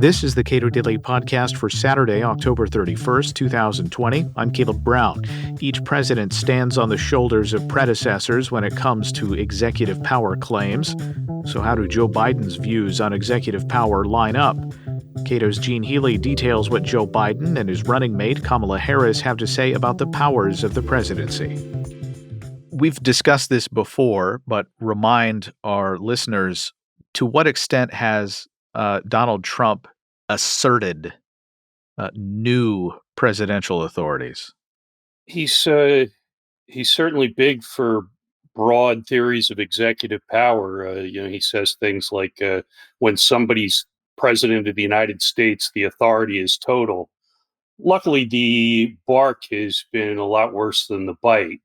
This is the Cato Daily Podcast for Saturday, October 31st, 2020. I'm Caleb Brown. Each president stands on the shoulders of predecessors when it comes to executive power claims. So how do Joe Biden's views on executive power line up? Cato's Gene Healy details what Joe Biden and his running mate Kamala Harris have to say about the powers of the presidency. We've discussed this before, but remind our listeners, to what extent has Donald Trump asserted new presidential authorities? He's certainly big for broad theories of executive power. He says things like, "When somebody's president of the United States, the authority is total." Luckily, the bark has been a lot worse than the bite.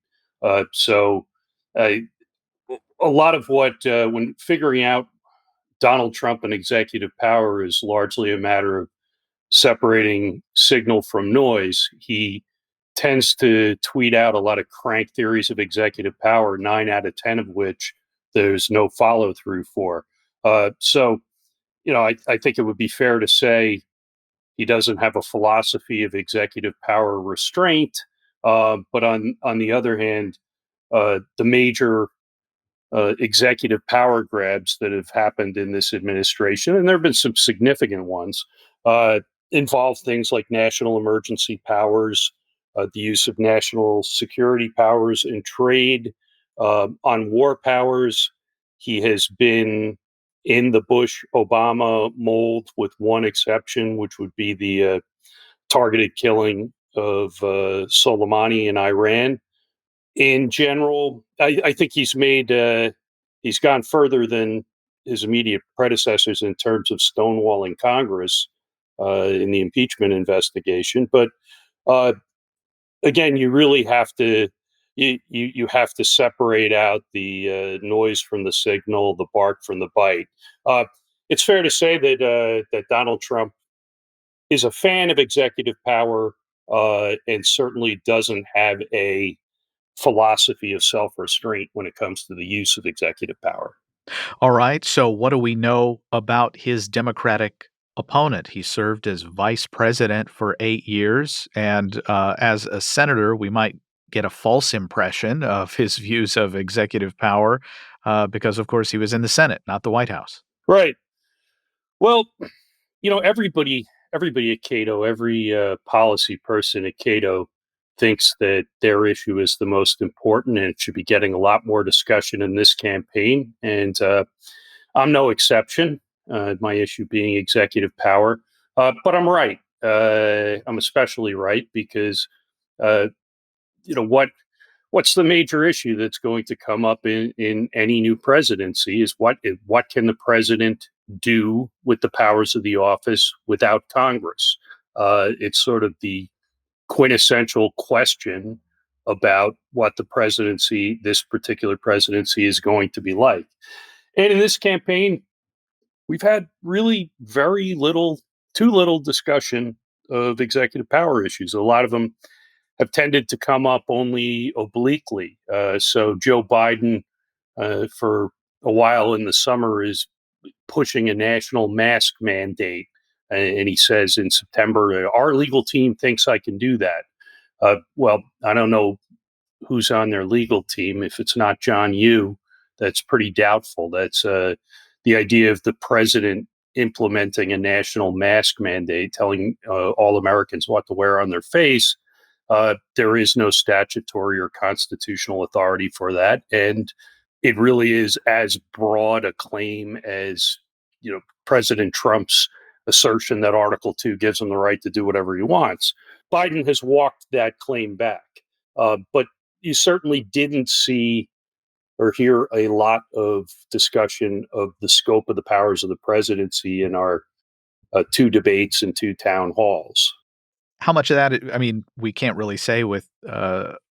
So, uh, a lot of what when figuring out Donald Trump and executive power is largely a matter of separating signal from noise. He tends to tweet out a lot of crank theories of executive power, 9 out of 10 of which there's no follow through for. I think it would be fair to say he doesn't have a philosophy of executive power restraint. But on the other hand, the major executive power grabs that have happened in this administration, and there have been some significant ones, uh, involve things like national emergency powers, the use of national security powers in trade, on war powers. He has been in the Bush Obama mold, with one exception, which would be the targeted killing of Soleimani in Iran. In general, I think he's gone further than his immediate predecessors in terms of stonewalling Congress in the impeachment investigation. But uh, again, you really have to you have to separate out the noise from the signal, the bark from the bite. Uh, it's fair to say that Donald Trump is a fan of executive power, and certainly doesn't have a philosophy of self-restraint when it comes to the use of executive power. All right, so what do we know about his Democratic opponent? He served as vice president for 8 years, and as a senator, we might get a false impression of his views of executive power because, of course, he was in the Senate, not the White House. Right. Well, everybody at Cato, every policy person at Cato thinks that their issue is the most important, and it should be getting a lot more discussion in this campaign. And I'm no exception. My issue being executive power, but I'm right. I'm especially right because uh, what's the major issue that's going to come up in any new presidency is what can the president do with the powers of the office without Congress? It's sort of the quintessential question about what this particular presidency, is going to be like. And in this campaign, we've had really too little discussion of executive power issues. A lot of them have tended to come up only obliquely. So Joe Biden, for a while in the summer, is pushing a national mask mandate. And he says in September, our legal team thinks I can do that. Well, I don't know who's on their legal team. If it's not John Yoo, that's pretty doubtful. That's the idea of the president implementing a national mask mandate, telling all Americans what to wear on their face. There is no statutory or constitutional authority for that, and it really is as broad a claim as President Trump's assertion that Article 2 gives him the right to do whatever he wants. Biden has walked that claim back, but you certainly didn't see or hear a lot of discussion of the scope of the powers of the presidency in our two debates and two town halls. How much of that, I mean, we can't really say with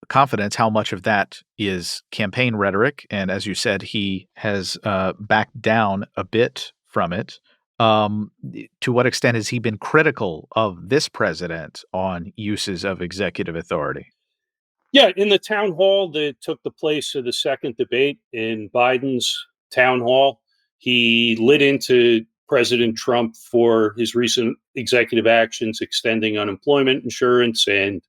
confidence how much of that is campaign rhetoric. And as you said, he has backed down a bit from it. To what extent has he been critical of this president on uses of executive authority? Yeah, in the town hall that took the place of the second debate in Biden's town hall, he lit into President Trump for his recent executive actions, extending unemployment insurance and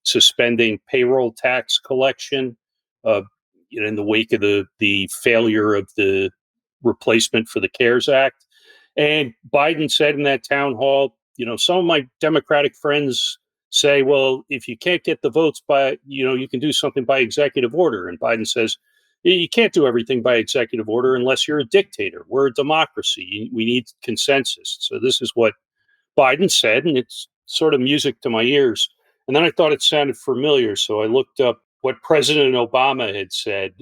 suspending payroll tax collection. Uh, in the wake of the failure of the replacement for the CARES Act. And Biden said in that town hall, some of my Democratic friends say, well, if you can't get the votes by, you can do something by executive order. And Biden says, you can't do everything by executive order unless you're a dictator. We're a democracy. We need consensus. So this is what Biden said, and it's sort of music to my ears. And then I thought it sounded familiar. So I looked up what President Obama had said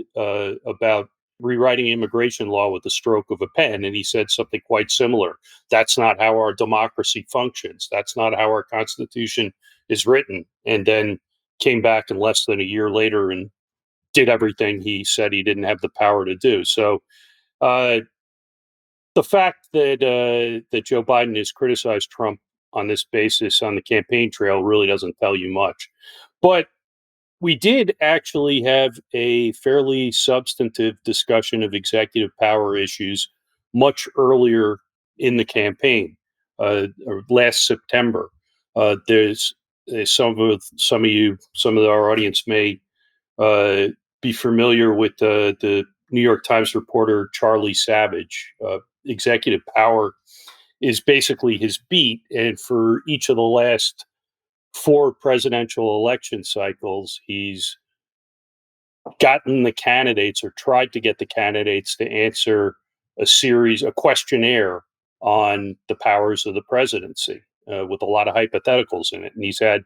about rewriting immigration law with the stroke of a pen. And he said something quite similar. That's not how our democracy functions. That's not how our Constitution is written. And then came back in less than a year later and did everything he said he didn't have the power to do. So uh, the fact that Joe Biden has criticized Trump on this basis on the campaign trail really doesn't tell you much. But we did actually have a fairly substantive discussion of executive power issues much earlier in the campaign, or last September. There's some of our audience may uh, be familiar with the New York Times reporter Charlie Savage. Executive power is basically his beat, and for each of the last four presidential election cycles, he's gotten the candidates or tried to get the candidates to answer a questionnaire on the powers of the presidency with a lot of hypotheticals in it. And he's had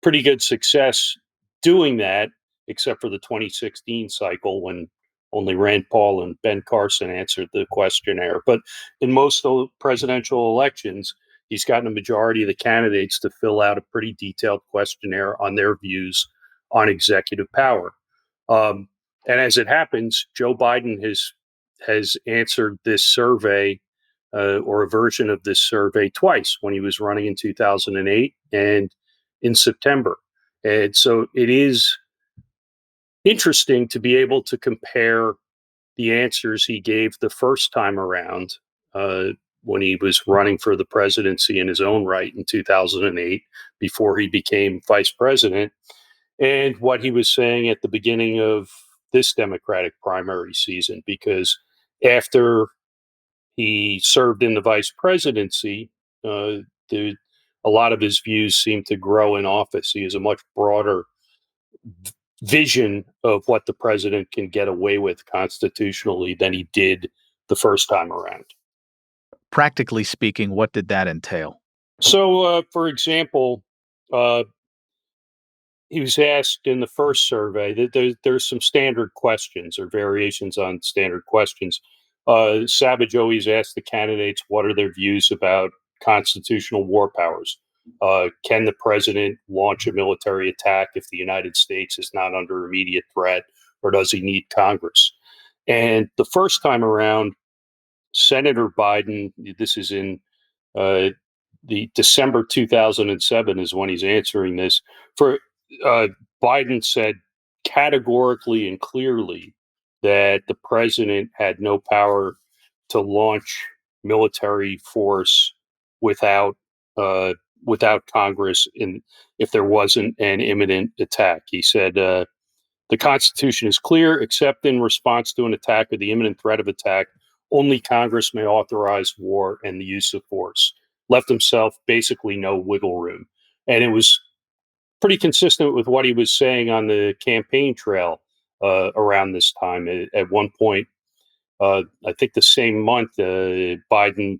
pretty good success doing that, except for the 2016 cycle when only Rand Paul and Ben Carson answered the questionnaire. But in most of the presidential elections, he's gotten a majority of the candidates to fill out a pretty detailed questionnaire on their views on executive power. Um, and as it happens, Joe Biden has answered this survey or a version of this survey twice, when he was running in 2008 and in September. And so it is interesting to be able to compare the answers he gave the first time around uh, when he was running for the presidency in his own right in 2008, before he became vice president, and what he was saying at the beginning of this Democratic primary season. Because after he served in the vice presidency, uh, the, a lot of his views seem to grow in office. He has a much broader vision of what the president can get away with constitutionally than he did the first time around. Practically speaking, what did that entail? So, for example, uh, he was asked in the first survey that there's some standard questions or variations on standard questions. Savage always asked the candidates what are their views about constitutional war powers. Can the president launch a military attack if the United States is not under immediate threat, or does he need Congress? And the first time around, Senator Biden, this is in uh, the December 2007 is when he's answering this. For uh, Biden said categorically and clearly that the president had no power to launch military force without uh, without Congress, in if there wasn't an imminent attack. He said the Constitution is clear, except in response to an attack or the imminent threat of attack. Only Congress may authorize war and the use of force. Left himself basically no wiggle room. And it was pretty consistent with what he was saying on the campaign trail around this time. At one point, I think the same month, Biden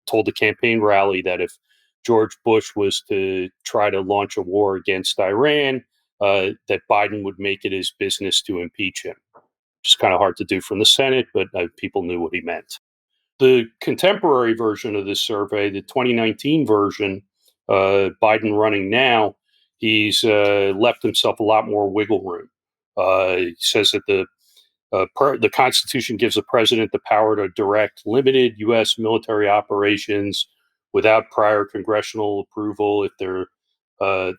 told the campaign rally that if George Bush was to try to launch a war against Iran, that Biden would make it his business to impeach him. Which is kind of hard to do from the Senate, but people knew what he meant. The contemporary version of this survey, the 2019 version, Biden running now, he's left himself a lot more wiggle room. He says that the Constitution gives the president the power to direct limited U.S. military operations without prior congressional approval if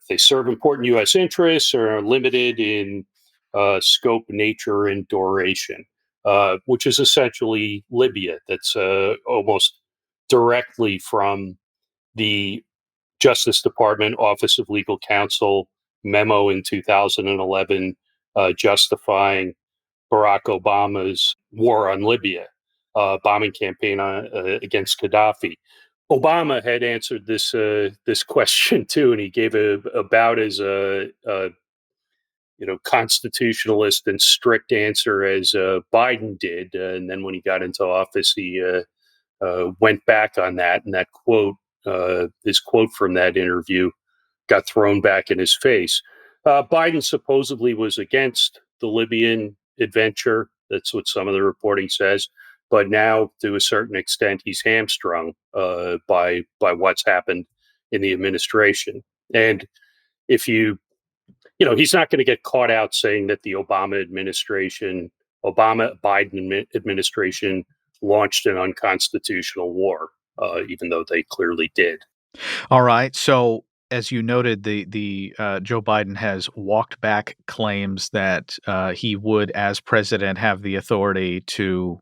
they serve important U.S. interests or are limited in scope, nature, and duration, which is essentially Libya. That's almost directly from the Justice Department Office of Legal Counsel memo in 2011 justifying Barack Obama's war on Libya, bombing campaign against Gaddafi. Obama had answered this question too, and he gave about as a constitutionalist and strict answer as Biden did. And then when he got into office, he went back on that, and that quote, his quote from that interview, got thrown back in his face. Biden supposedly was against the Libyan adventure. That's what some of the reporting says. But now, to a certain extent, he's hamstrung by what's happened in the administration. And if he's not going to get caught out saying that the Obama Biden administration launched an unconstitutional war, even though they clearly did. All right. So, as you noted, the Joe Biden has walked back claims that he would, as president, have the authority to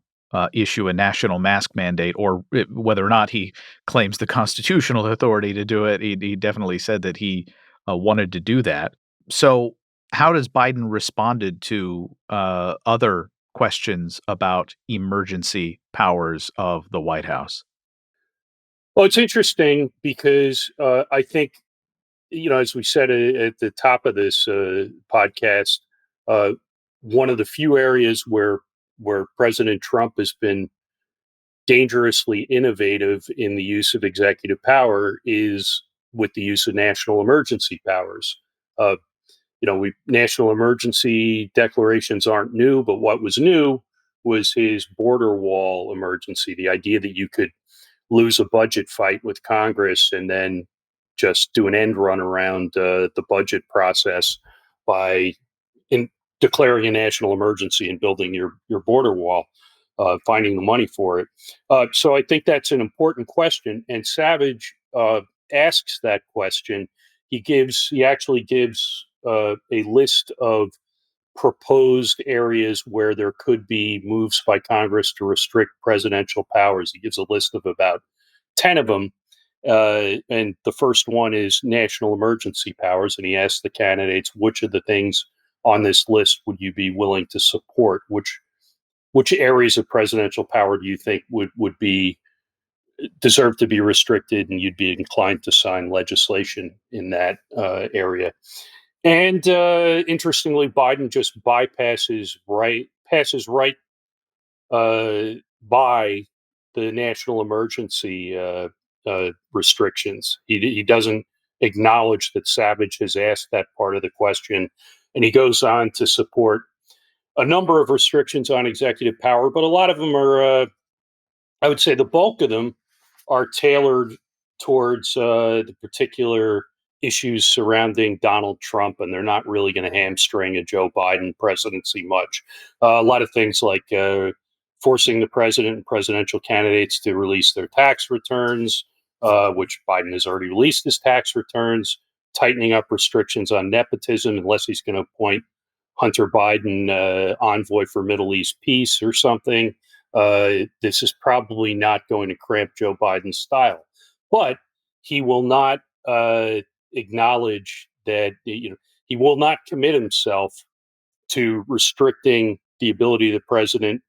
issue a national mask mandate, or whether or not he claims the constitutional authority to do it. He definitely said that he wanted to do that. So, how does Biden responded to other questions about emergency powers of the White House? Well, it's interesting because I think, as we said at the top of this podcast, uh, one of the few areas where President Trump has been dangerously innovative in the use of executive power is with the use of national emergency powers. Uh, national emergency declarations aren't new, but what was new was his border wall emergency. The idea that you could lose a budget fight with Congress and then just do an end run around the budget process by in declaring a national emergency and building your border wall, finding the money for it. So I think that's an important question. And Savage asks that question. He actually gives a list of proposed areas where there could be moves by Congress to restrict presidential powers. He gives a list of about 10 of them. And the first one is national emergency powers. And he asks the candidates, which of the things on this list would you be willing to support? Which areas of presidential power do you think would be deserve to be restricted, and you'd be inclined to sign legislation in that area? And interestingly, Biden just passes right by the national emergency restrictions. He doesn't acknowledge that Savage has asked that part of the question, and he goes on to support a number of restrictions on executive power, but a lot of them are, I would say, the bulk of them are tailored towards the particular issues surrounding Donald Trump, and they're not really going to hamstring a Joe Biden presidency much. A lot of things like forcing the president and presidential candidates to release their tax returns, which Biden has already released his tax returns, tightening up restrictions on nepotism unless he's going to appoint Hunter Biden envoy for Middle East peace or something. This is probably not going to cramp Joe Biden's style, but he will not acknowledge that he will not commit himself to restricting the ability of the president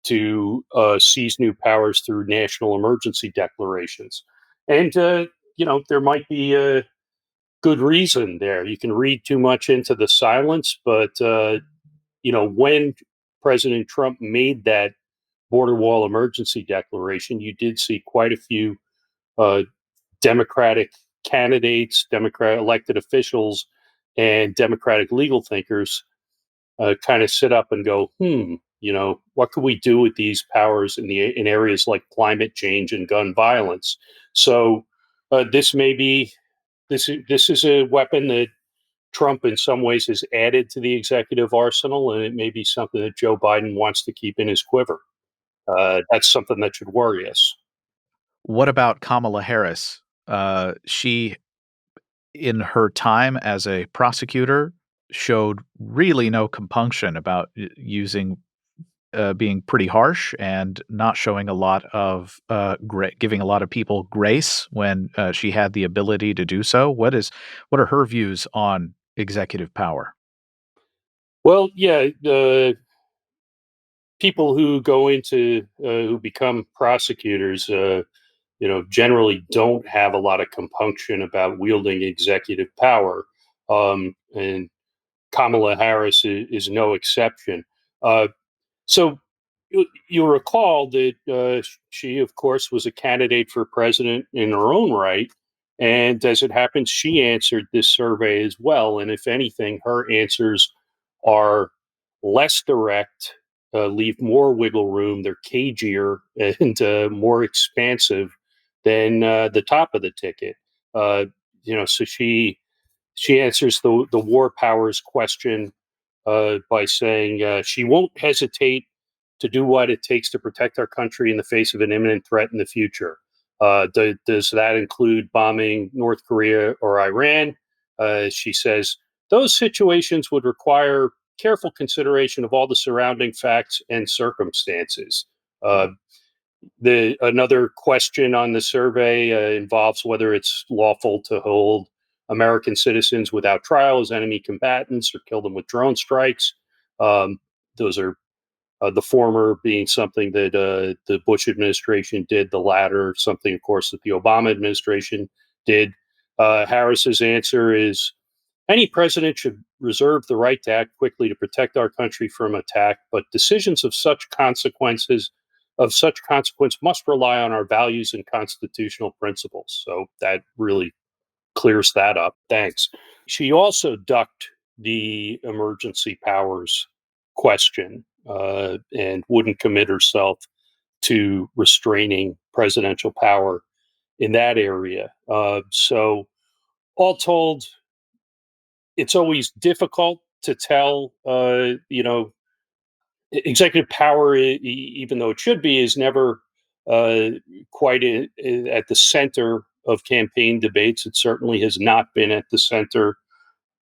to seize new powers through national emergency declarations. And there might be a good reason there. You can read too much into the silence, but when President Trump made that border wall emergency declaration, you did see quite a few uh, Democratic candidates, Democrat elected officials, and Democratic legal thinkers kind of sit up and go, what could we do with these powers in areas like climate change and gun violence? So this is a weapon that Trump, in some ways, has added to the executive arsenal, and it may be something that Joe Biden wants to keep in his quiver. That's something that should worry us. What about Kamala Harris? She, in her time as a prosecutor, showed really no compunction about using being pretty harsh and not showing a lot of giving a lot of people grace when she had the ability to do so. What are her views on executive power? Well, yeah, the people who go into who become prosecutors, generally don't have a lot of compunction about wielding executive power, and Kamala Harris is no exception. Uh, so you'll recall that she, of course, was a candidate for president in her own right. And as it happens, she answered this survey as well. And if anything, her answers are less direct, leave more wiggle room, they're cagier and more expansive than the top of the ticket. Uh, so she answers the war powers question by saying she won't hesitate to do what it takes to protect our country in the face of an imminent threat in the future. Does that include bombing North Korea or Iran? She says those situations would require careful consideration of all the surrounding facts and circumstances. Uh, the Another question on the survey involves whether it's lawful to hold American citizens without trial as enemy combatants or kill them with drone strikes. Those are the former being something that the Bush administration did, the latter something, of course, that the Obama administration did. Harris's answer is any president should reserve the right to act quickly to protect our country from attack, but decisions of such consequence must rely on our values and constitutional principles. So that really clears that up. Thanks. She also ducked the emergency powers question and wouldn't commit herself to restraining presidential power in that area. So, all told, it's always difficult to tell. Executive power, even though it should be, is never uh, quite at the center of campaign debates. It certainly has not been at the center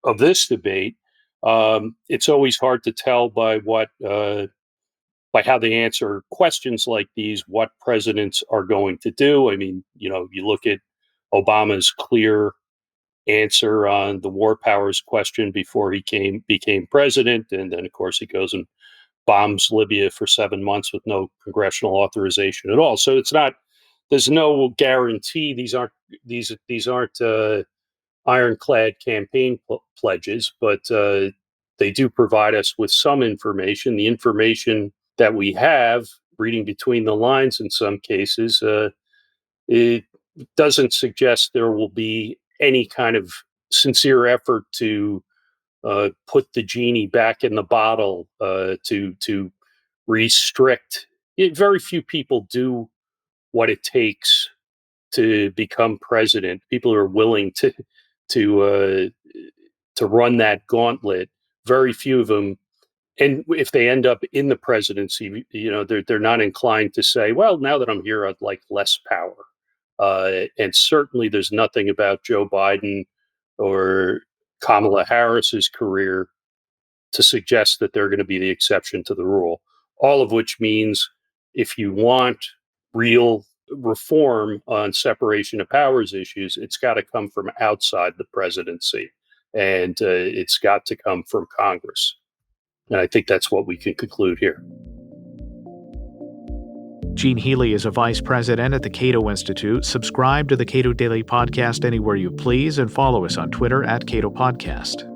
of this debate. It's always hard to tell by how they answer questions like these what presidents are going to do. I mean, you look at Obama's clear answer on the war powers question before he became president, and then of course he goes and bombs Libya for 7 months with no congressional authorization at all. So it's not. There's no guarantee. These aren't ironclad campaign pledges, but they do provide us with some information. The information that we have, reading between the lines in some cases, it doesn't suggest there will be any kind of sincere effort to put the genie back in the bottle, to restrict. Very few people do what it takes to become president. People who are willing to uh, to run that gauntlet. Very few of them, and if they end up in the presidency, they're not inclined to say, "Well, now that I'm here, I'd like less power." And certainly, there's nothing about Joe Biden or Kamala Harris's career to suggest that they're going to be the exception to the rule. All of which means if you want real reform on separation of powers issues, it's got to come from outside the presidency, and it's got to come from Congress. And I think that's what we can conclude here. Gene Healy is a vice president at the Cato Institute. Subscribe to the Cato Daily Podcast anywhere you please and follow us on Twitter @Cato Podcast.